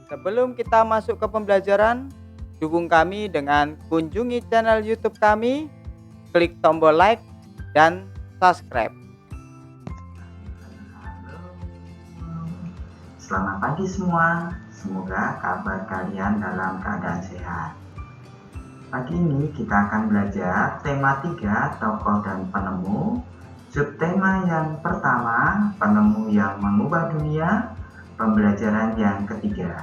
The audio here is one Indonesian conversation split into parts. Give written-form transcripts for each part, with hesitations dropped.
Sebelum kita masuk ke pembelajaran, dukung kami dengan kunjungi channel YouTube kami, klik tombol like dan subscribe. Selamat pagi semua, semoga kabar kalian dalam keadaan sehat. Pagi ini kita akan belajar tema 3, tokoh dan penemu. Subtema yang pertama, penemu yang mengubah dunia. Pembelajaran yang ketiga.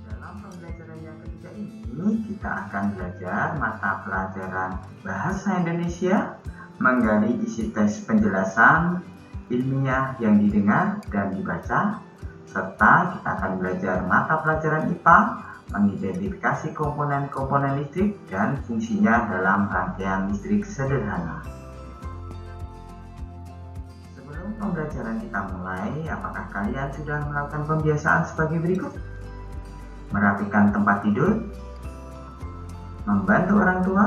Dalam pembelajaran yang ketiga ini, kita akan belajar mata pelajaran Bahasa Indonesia, menggali isi teks penjelasan ilmiah yang didengar dan dibaca, serta kita akan belajar mata pelajaran IPA, mengidentifikasi komponen-komponen listrik dan fungsinya dalam rangkaian listrik sederhana. Sebelum pembelajaran kita mulai, apakah kalian sudah melakukan pembiasaan sebagai berikut? Merapikan tempat tidur, membantu orang tua,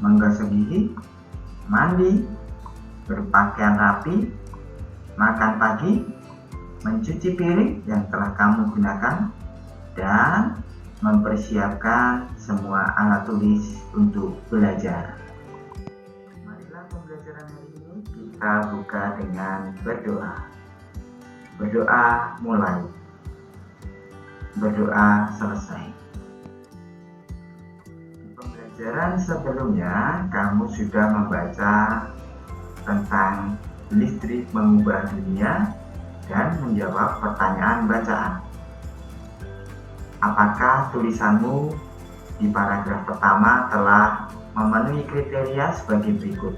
menggosok gigi, mandi, berpakaian rapi, makan pagi, mencuci piring yang telah kamu gunakan, dan mempersiapkan semua alat tulis untuk belajar. Marilah pembelajaran hari ini kita buka dengan berdoa. Berdoa mulai. Berdoa selesai. Di pembelajaran sebelumnya, kamu sudah membaca tentang listrik mengubah dunia dan menjawab pertanyaan bacaan. Apakah tulisanmu di paragraf pertama telah memenuhi kriteria sebagai berikut?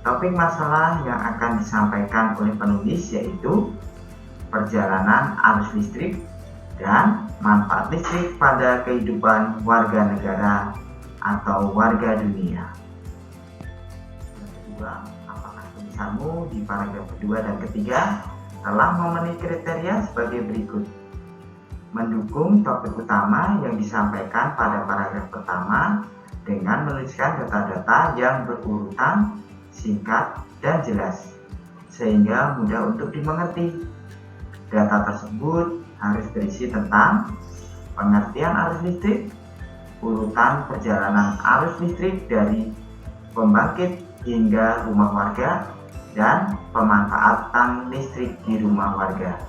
Topik masalah yang akan disampaikan oleh penulis yaitu perjalanan arus listrik dan manfaat listrik pada kehidupan warga negara atau warga dunia. Yang kedua, apakah tulisanmu di paragraf kedua dan ketiga telah memenuhi kriteria sebagai berikut? Mendukung topik utama yang disampaikan pada paragraf pertama dengan menuliskan data-data yang berurutan, singkat, dan jelas, sehingga mudah untuk dimengerti. Data tersebut harus berisi tentang pengertian arus listrik, urutan perjalanan arus listrik dari pembangkit hingga rumah warga, dan pemanfaatan listrik di rumah warga.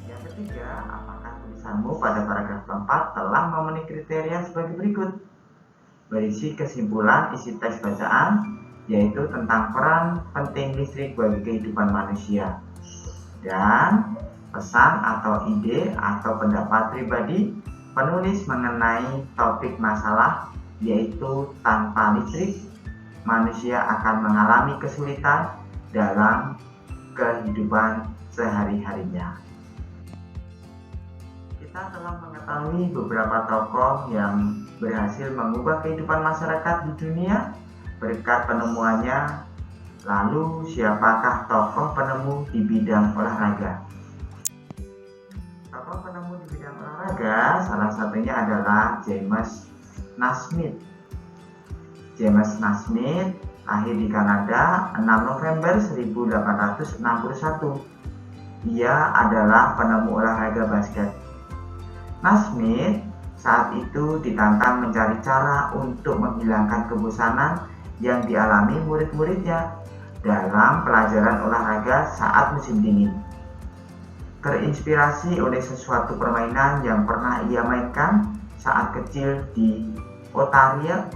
Yang ketiga, apakah tulisanmu pada paragraf keempat telah memenuhi kriteria sebagai berikut? Berisi kesimpulan isi teks bacaan, yaitu tentang peran penting listrik bagi kehidupan manusia, dan pesan atau ide atau pendapat pribadi penulis mengenai topik masalah, yaitu tanpa listrik manusia akan mengalami kesulitan dalam kehidupan sehari-harinya. Kita telah mengetahui beberapa tokoh yang berhasil mengubah kehidupan masyarakat di dunia berkat penemuannya. Lalu, siapakah tokoh penemu di bidang olahraga? Tokoh penemu di bidang olahraga salah satunya adalah James Naismith. James Naismith lahir di Kanada 6 November 1861. Ia adalah penemu olahraga basket. Naismith saat itu ditantang mencari cara untuk menghilangkan kebosanan yang dialami murid-muridnya dalam pelajaran olahraga saat musim dingin. Terinspirasi oleh sesuatu permainan yang pernah ia mainkan saat kecil di Ontario,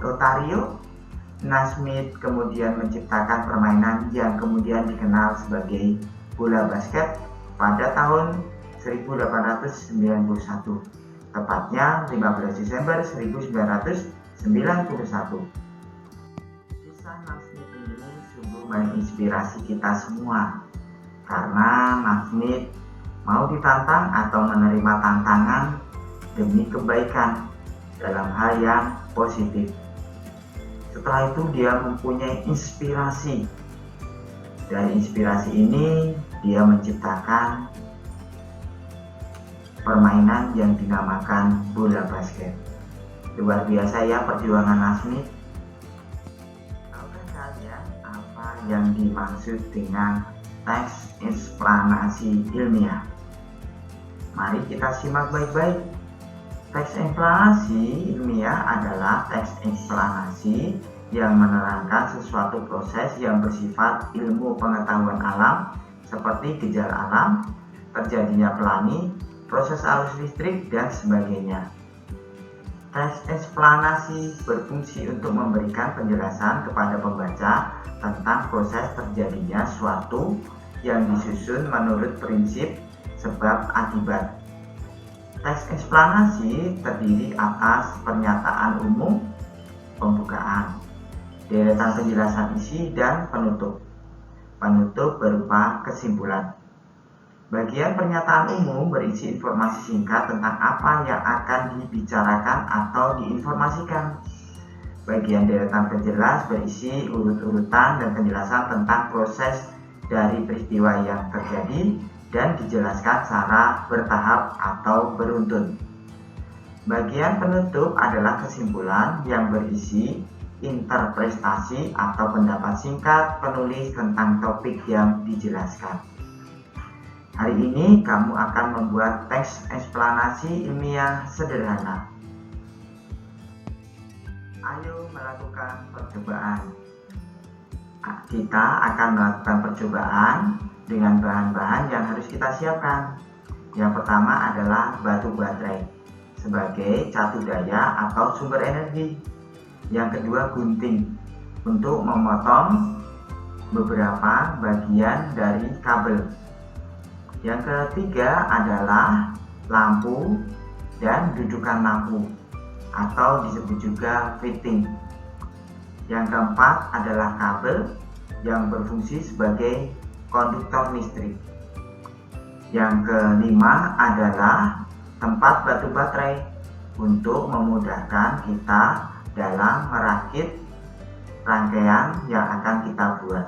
Naismith kemudian menciptakan permainan yang kemudian dikenal sebagai bola basket pada tahun 1891, tepatnya 15 Desember 1991. Kisah Naismith ini sungguh menginspirasi kita semua, karena Naismith mau ditantang atau menerima tantangan demi kebaikan dalam hal yang positif. Setelah itu dia mempunyai inspirasi. Dari inspirasi ini dia menciptakan permainan yang dinamakan bola basket. Luar biasa ya perjuangan Naismith. Tahukah kalian apa yang dimaksud dengan teks eksplanasi ilmiah? Mari kita simak baik-baik. Teks eksplanasi ilmiah adalah teks eksplanasi yang menerangkan sesuatu proses yang bersifat ilmu pengetahuan alam seperti gejala alam, terjadinya pelangi, proses arus listrik, dan sebagainya. Teks eksplanasi berfungsi untuk memberikan penjelasan kepada pembaca tentang proses terjadinya suatu yang disusun menurut prinsip sebab akibat. Teks eksplanasi terdiri atas pernyataan umum, pembukaan, deretan penjelasan isi, dan penutup. Penutup berupa kesimpulan. Bagian pernyataan umum berisi informasi singkat tentang apa yang akan dibicarakan atau diinformasikan. Bagian deretan penjelas berisi urut-urutan dan penjelasan tentang proses dari peristiwa yang terjadi dan dijelaskan secara bertahap atau beruntun. Bagian penutup adalah kesimpulan yang berisi interpretasi atau pendapat singkat penulis tentang topik yang dijelaskan. Hari ini kamu akan membuat teks eksplanasi ilmiah sederhana. Ayo melakukan percobaan. Kita akan melakukan percobaan dengan bahan-bahan yang harus kita siapkan. Yang pertama adalah batu baterai sebagai catu daya atau sumber energi. Yang kedua gunting untuk memotong beberapa bagian dari kabel. Yang ketiga adalah lampu dan dudukan lampu atau disebut juga fitting. Yang keempat adalah kabel yang berfungsi sebagai konduktor listrik. Yang kelima adalah tempat batu baterai untuk memudahkan kita dalam merakit rangkaian yang akan kita buat.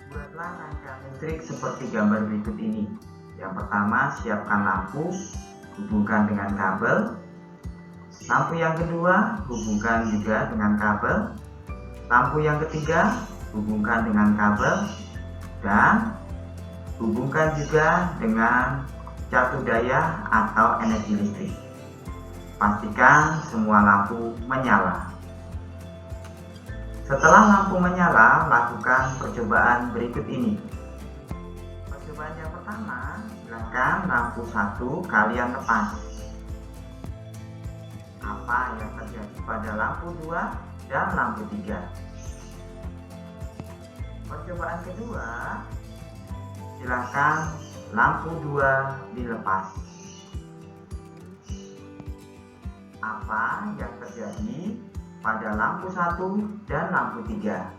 Buatlah rangkaian listrik seperti gambar berikut ini. Yang pertama, siapkan lampu, hubungkan dengan kabel. Lampu yang kedua, hubungkan juga dengan kabel. Lampu yang ketiga, hubungkan dengan kabel, dan hubungkan juga dengan catu daya atau energi listrik. Pastikan semua lampu menyala. Setelah lampu menyala, lakukan percobaan berikut ini. Percobaan yang pertama, silakan lampu 1 kalian lepas. Apa yang terjadi pada lampu 2 dan lampu 3? Percobaan kedua, silakan lampu 2 dilepas. Apa yang terjadi pada lampu 1 dan lampu 3?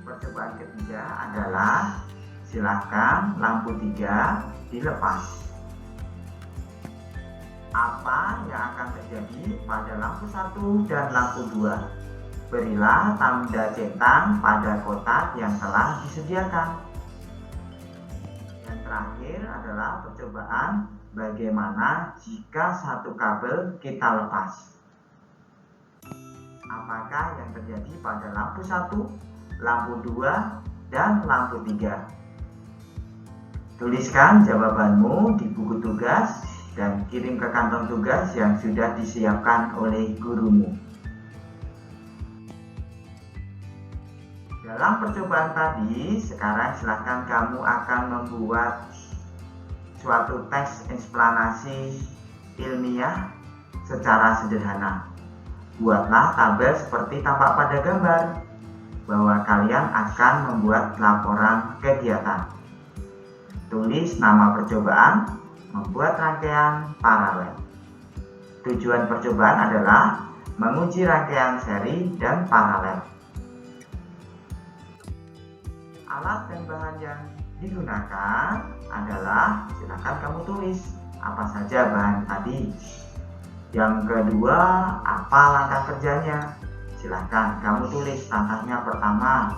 Percobaan ketiga adalah silakan lampu 3 dilepas. Apa yang akan terjadi pada lampu 1 dan lampu 2? Berilah tanda centang pada kotak yang telah disediakan. Yang terakhir adalah percobaan bagaimana jika satu kabel kita lepas. Apakah yang terjadi pada lampu 1, lampu 2, dan lampu 3? Tuliskan jawabanmu di buku tugas dan kirim ke kantong tugas yang sudah disiapkan oleh gurumu. Dalam percobaan tadi, sekarang silakan kamu akan membuat suatu teks eksplanasi ilmiah secara sederhana. Buatlah tabel seperti tampak pada gambar bahwa kalian akan membuat laporan kegiatan. Tulis nama percobaan, membuat rangkaian paralel. Tujuan percobaan adalah menguji rangkaian seri dan paralel. Alat dan bahan yang digunakan adalah, silakan kamu tulis apa saja bahan tadi. Yang kedua, apa langkah kerjanya? Silakan kamu tulis. Langkahnya pertama,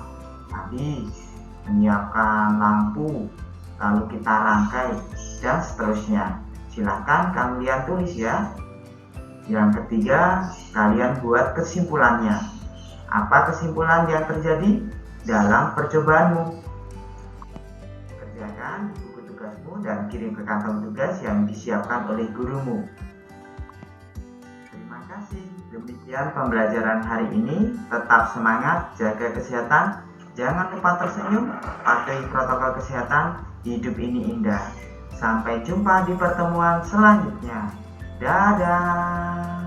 tadi menyiapkan lampu, lalu kita rangkai, dan seterusnya. Silakan kalian tulis ya. Yang ketiga, kalian buat kesimpulannya. Apa kesimpulan yang terjadi dalam percobaanmu? Kerjakan buku tugasmu dan kirim ke kantong tugas yang disiapkan oleh gurumu. Terima kasih. Demikian pembelajaran hari ini. Tetap semangat, jaga kesehatan, jangan lupa tersenyum, patuhi protokol kesehatan. Hidup ini indah. Sampai jumpa di pertemuan selanjutnya. Dadah.